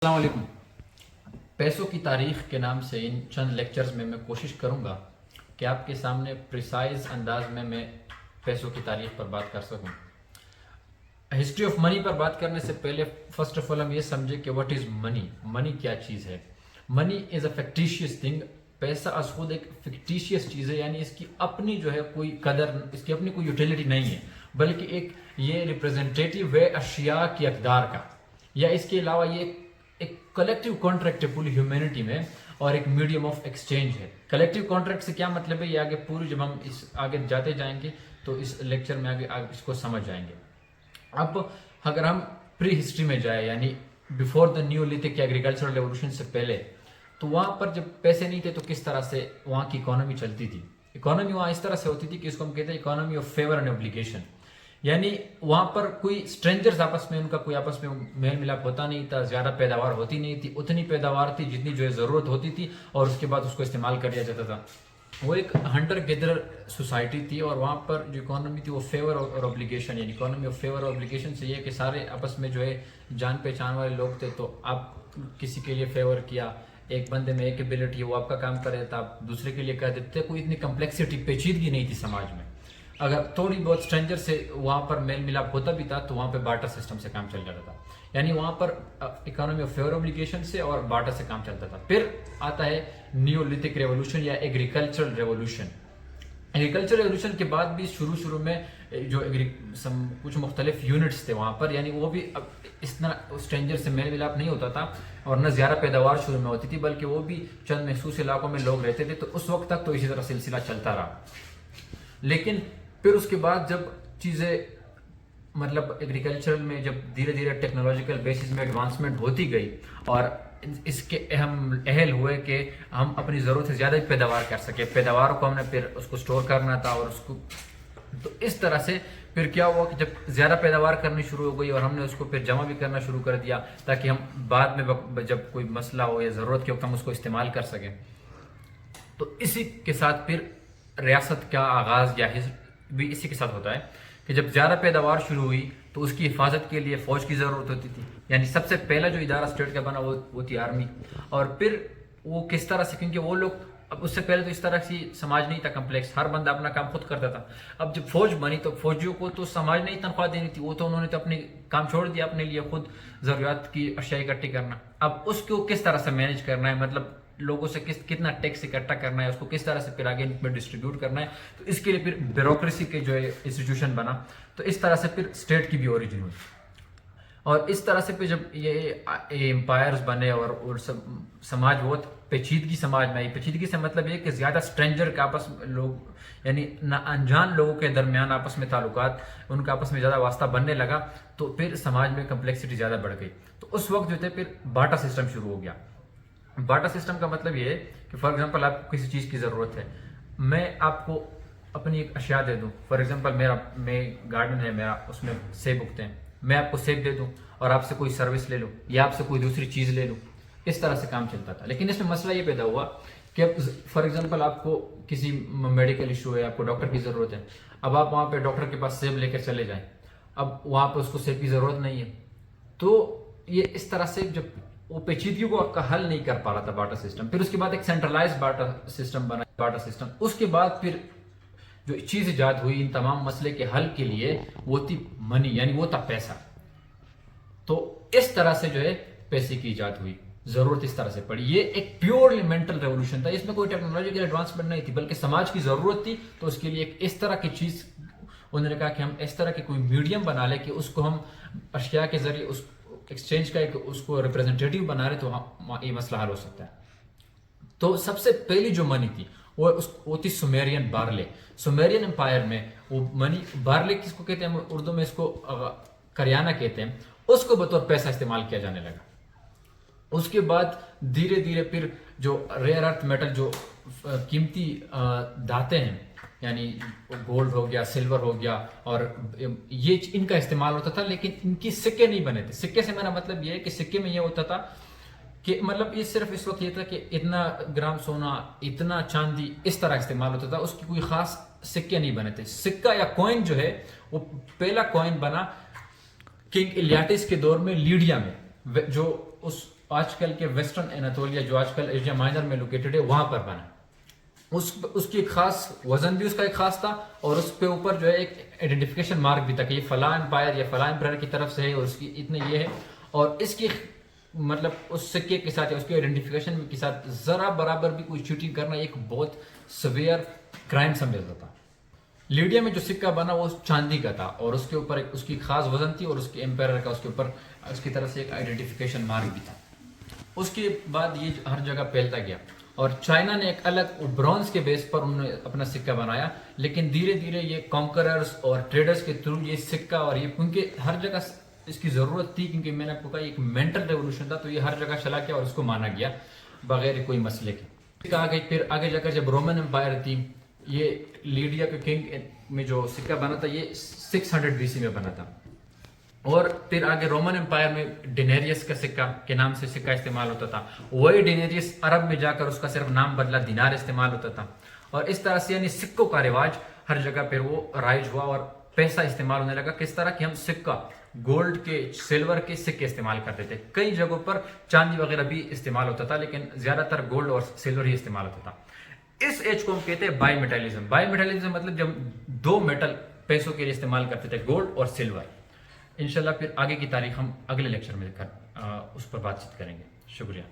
السلام علیکم. پیسوں کی تاریخ کے نام سے ان چند لیکچرز میں کوشش کروں گا کہ آپ کے سامنے پریسائز انداز میں پیسوں کی تاریخ پر بات کر سکوں. ہسٹری آف منی پر بات کرنے سے پہلے فرسٹ آف آل ہم یہ سمجھے کہ واٹ از منی. منی کیا چیز ہے؟ منی از اے فیکٹیشیس تھنگ. پیسہ از خود ایک فکٹیشیس چیز ہے، یعنی اس کی اپنی جو ہے کوئی قدر، اس کی اپنی کوئی یوٹیلیٹی نہیں ہے، بلکہ ایک یہ ریپرزنٹیٹیو ہے اشیاء کی اقدار کا، یا اس کے علاوہ یہ ایک کلیکٹیو کانٹریکٹ ہے پوری ہیومینٹی میں، اور ایک میڈیم آف ایکسچینج ہے. کلیکٹیو کانٹریکٹ سے کیا مطلب ہے، یہ آگے پوری جب ہم اس آگے جاتے جائیں گے تو اس لیکچر میں آگے اس کو سمجھ جائیں گے. اب اگر ہم پری ہسٹری میں جائیں، یعنی before the neolithic agricultural revolution سے پہلے، تو وہاں پر جب پیسے نہیں تھے تو کس طرح سے وہاں کی اکانومی چلتی تھی. اکانومی وہاں اس طرح سے ہوتی تھی کہ اس کو ہم کہتے ہیں economy of favour and obligation. یعنی وہاں پر کوئی اسٹرینجرز آپس میں، ان کا کوئی آپس میں میل ملاپ ہوتا نہیں تھا، زیادہ پیداوار ہوتی نہیں تھی، اتنی پیداوار تھی جتنی جو ہے ضرورت ہوتی تھی، اور اس کے بعد اس کو استعمال کر لیا جاتا تھا. وہ ایک ہنٹر گیدر سوسائٹی تھی، اور وہاں پر جو اکانومی تھی وہ فیور اور اوبلیگیشن، یعنی اکانومی آف فیور اور اوبلیگیشن سے یہ ہے کہ سارے آپس میں جو ہے جان پہچان والے لوگ تھے. تو آپ کسی کے لیے فیور کیا، ایک بندے میں ایک ایبلٹی ہے وہ آپ کا کام کر رہا تھا، آپ دوسرے کے لیے کہہ دیتے تھے. کوئی اتنی کمپلیکسٹی، پیچیدگی نہیں تھی سماج میں. اگر تھوڑی بہت اسٹرینجر سے وہاں پر میل ملاپ ہوتا بھی تھا تو وہاں پہ بارٹر سسٹم سے کام چل جاتا تھا. یعنی وہاں پر اکانومی آف فیور اوبلیگیشن سے اور بارٹر سے کام چلتا تھا. پھر آتا ہے نیو لیتھک ریولوشن یا ایگریکلچرل ریولوشن. ایگریکلچر ریولوشن کے بعد بھی شروع میں جو کچھ مختلف یونٹس تھے وہاں پر، یعنی وہ بھی اس طرح اسٹرینجر سے میل ملاپ نہیں ہوتا تھا، اور نہ زیادہ پیداوار شروع میں ہوتی تھی، بلکہ وہ بھی چند محسوس علاقوں میں لوگ رہتے تھے. تو اس وقت تک تو اسی طرح سلسلہ چلتا رہا. لیکن پھر اس کے بعد جب چیزیں مطلب ایگریکلچر میں جب دھیرے دھیرے ٹیکنالوجیکل بیسس میں ایڈوانسمنٹ ہوتی گئی، اور اس کے اہل ہوئے کہ ہم اپنی ضرورت سے زیادہ پیداوار کر سکے، پیداوار کو ہم نے پھر اس کو سٹور کرنا تھا، اور اس کو تو اس طرح سے پھر کیا ہوا کہ جب زیادہ پیداوار کرنی شروع ہو گئی اور ہم نے اس کو پھر جمع بھی کرنا شروع کر دیا تاکہ ہم بعد میں جب کوئی مسئلہ ہو یا ضرورت کے وقت ہم اس کو استعمال کر سکیں. تو اسی کے ساتھ پھر ریاست کا آغاز یا بھی اسی کے ساتھ ہوتا ہے کہ جب زیادہ پیداوار شروع ہوئی تو اس کی حفاظت کے لیے فوج کی ضرورت ہوتی تھی. یعنی سب سے پہلا جو ادارہ اسٹیٹ کا بنا وہ تھی آرمی. اور پھر وہ کس طرح سے، کیونکہ وہ لوگ اب اس سے پہلے تو اس طرح سے سماج نہیں تھا کمپلیکس، ہر بندہ اپنا کام خود کرتا تھا. اب جب فوج بنی تو فوجیوں کو تو سماج نے ہی تنخواہ دینی تھی، وہ تو انہوں نے تو اپنے کام چھوڑ دیا اپنے لیے خود ضروریات کی اشیاء اکٹھی کرنا. اب اس کو کس طرح سے مینیج کرنا ہے، مطلب لوگوں سے کتنا ٹیکس اکٹھا کرنا ہے، اس کو کس طرح سے پھر آگے میں ڈسٹریبیوٹ کرنا ہے. تو اس کے لیے پھر بیوروکریسی کے جو ہے انسٹیٹیوشن بنا. تو اس طرح سے پھر اسٹیٹ کی بھی اوریجن ہوئی، اور اس طرح سے پھر جب یہ امپائرز بنے اور سماج بہت پیچیدگی سماج میں آئی. پیچیدگی سے مطلب یہ کہ زیادہ اسٹرینجر کا آپس میں لوگ، یعنی نہ انجان لوگوں کے درمیان آپس میں تعلقات، ان کا آپس میں زیادہ واسطہ بننے لگا، تو پھر سماج میں کمپلیکسٹی زیادہ بڑھ گئی. تو اس وقت جو تھے پھر باٹا سسٹم شروع ہو گیا. باٹا سسٹم کا مطلب یہ ہے کہ فار ایگزامپل آپ کو کسی چیز کی ضرورت ہے، میں آپ کو اپنی ایک اشیاء دے دوں. فار ایگزامپل میں گارڈن ہے میرا، اس میں سیب اگتے ہیں، میں آپ کو سیب دے دوں اور آپ سے کوئی سروس لے لوں یا آپ سے کوئی دوسری چیز لے لوں. اس طرح سے کام چلتا تھا. لیکن اس میں مسئلہ یہ پیدا ہوا کہ فار ایگزامپل آپ کو کسی میڈیکل ایشو ہے، آپ کو ڈاکٹر کی ضرورت ہے. اب آپ وہاں پہ ڈاکٹر کے پاس سیب لے کر چلے جائیں، اب وہاں پہ اس کو سیب کی ضرورت نہیں ہے. تو یہ اس طرح سے جب وہ پیچیدگیوں کو آپ کا حل نہیں کر پا رہا تھا باٹا سسٹم. پھر اس کے بعد ایک سینٹرلائز باٹا سسٹم بنا، باٹا سسٹم. اس کے بعد پھر جو چیز ایجاد ہوئی ان تمام مسئلے کے حل کے لیے، وہ تھی منی، یعنی وہ تھا پیسہ. تو اس طرح سے جو ہے پیسے کی ایجاد ہوئی، ضرورت اس طرح سے پڑی. یہ ایک پیورلی مینٹل ریولوشن تھا، اس میں کوئی ٹیکنالوجیکل ایڈوانسمنٹ نہیں تھی، بلکہ سماج کی ضرورت تھی. تو اس کے لیے ایک اس طرح کی چیز انہوں نے کہا کہ ہم اس طرح کے کوئی میڈیم بنا لیں کہ اس کو ہم اشیاء کے ذریعے اس ایکسچینج کا ایک اس کو ریپرزنٹیٹیو بنا رہے، تو یہ مسئلہ حل ہو سکتا ہے. تو سب سے پہلی جو منی تھی وہ تھی سومیرین بارلے. سومیرین امپائر میں وہ منی، بارلے کس کو کہتے ہیں اردو میں، اس کو کریانہ کہتے ہیں، اس کو بطور پیسہ استعمال کیا جانے لگا. اس کے بعد دھیرے دھیرے پھر جو ریئر ارتھ میٹل، جو قیمتی دھاتیں ہیں، یعنی گولڈ ہو گیا، سلور ہو گیا، اور یہ ان کا استعمال ہوتا تھا. لیکن ان کی سکے نہیں بنے تھے. سکے سے میرا مطلب یہ ہے کہ سکے میں یہ ہوتا تھا کہ مطلب یہ صرف اس وقت یہ تھا کہ اتنا گرام سونا، اتنا چاندی، اس طرح استعمال ہوتا تھا. اس کی کوئی خاص سکے نہیں بنے تھے. سکہ یا کوئن جو ہے وہ پہلا کوئن بنا کنگ الیاٹس کے دور میں لیڈیا میں، جو اس آج کل کے ویسٹرن اناتولیا جو آج کل ایشیا مائنر میں لوکیٹڈ ہے وہاں پر بنا. اس کی ایک خاص وزن بھی اس کا ایک خاص تھا اور اس پہ اوپر جو ہے ایک آئیڈینٹیفیکیشن مارک بھی تھا کہ یہ فلاں امپائر یا فلاں امپائر کی طرف سے ہے اور اس کی اتنے یہ ہے. اور اس کی مطلب اس سکے کے ساتھ یا اس کے آئیڈینٹیفیکیشن کے ساتھ ذرا برابر بھی کوئی چیٹنگ کرنا ایک بہت سویئر کرائم سمجھا جاتا. لیڈیا میں جو سکہ بنا وہ چاندی کا تھا اور اس کے اوپر اس کی خاص وزن تھی اور اس کے امپائر کا اس کے اوپر اس کی طرف سے ایک آئیڈینٹیفیکیشن مارک بھی تھا. اس کے بعد یہ ہر جگہ پھیلتا گیا اور چائنا نے ایک الگ برونز کے بیس پر انہوں نے اپنا سکہ بنایا. لیکن دھیرے دھیرے یہ کانکررز اور ٹریڈرز کے تھرو یہ سکہ اور یہ کیونکہ ہر جگہ اس کی ضرورت تھی کیونکہ میں نے آپ کو کہا ایک مینٹل ریولوشن تھا تو یہ ہر جگہ چلا گیا اور اس کو مانا گیا بغیر کوئی مسئلے کے. پھر آگے جا کر جب رومن امپائر تھی یہ لیڈیا کے کنگ میں جو سکہ بنا تھا یہ 600 BC میں بنا تھا. اور پھر آگے رومن امپائر میں ڈینیریس کا سکہ کے نام سے سکہ استعمال ہوتا تھا. وہی ڈینیریس عرب میں جا کر اس کا صرف نام بدلا دینار استعمال ہوتا تھا. اور اس طرح سے یعنی سکوں کا رواج ہر جگہ پھر وہ رائج ہوا اور پیسہ استعمال ہونے لگا. کس طرح کہ ہم سکہ گولڈ کے سلور کے سکے استعمال کرتے تھے. کئی جگہوں پر چاندی وغیرہ بھی استعمال ہوتا تھا لیکن زیادہ تر گولڈ اور سلور ہی استعمال ہوتا تھا. اس ایج کو ہم کہتے ہیں بائی میٹلزم. بائی میٹلزم مطلب جب دو میٹل پیسوں کے لیے استعمال کرتے تھے گولڈ اور سلور. انشاءاللہ پھر آگے کی تاریخ ہم اگلے لیکچر میں اس پر بات چیت کریں گے. شکریہ.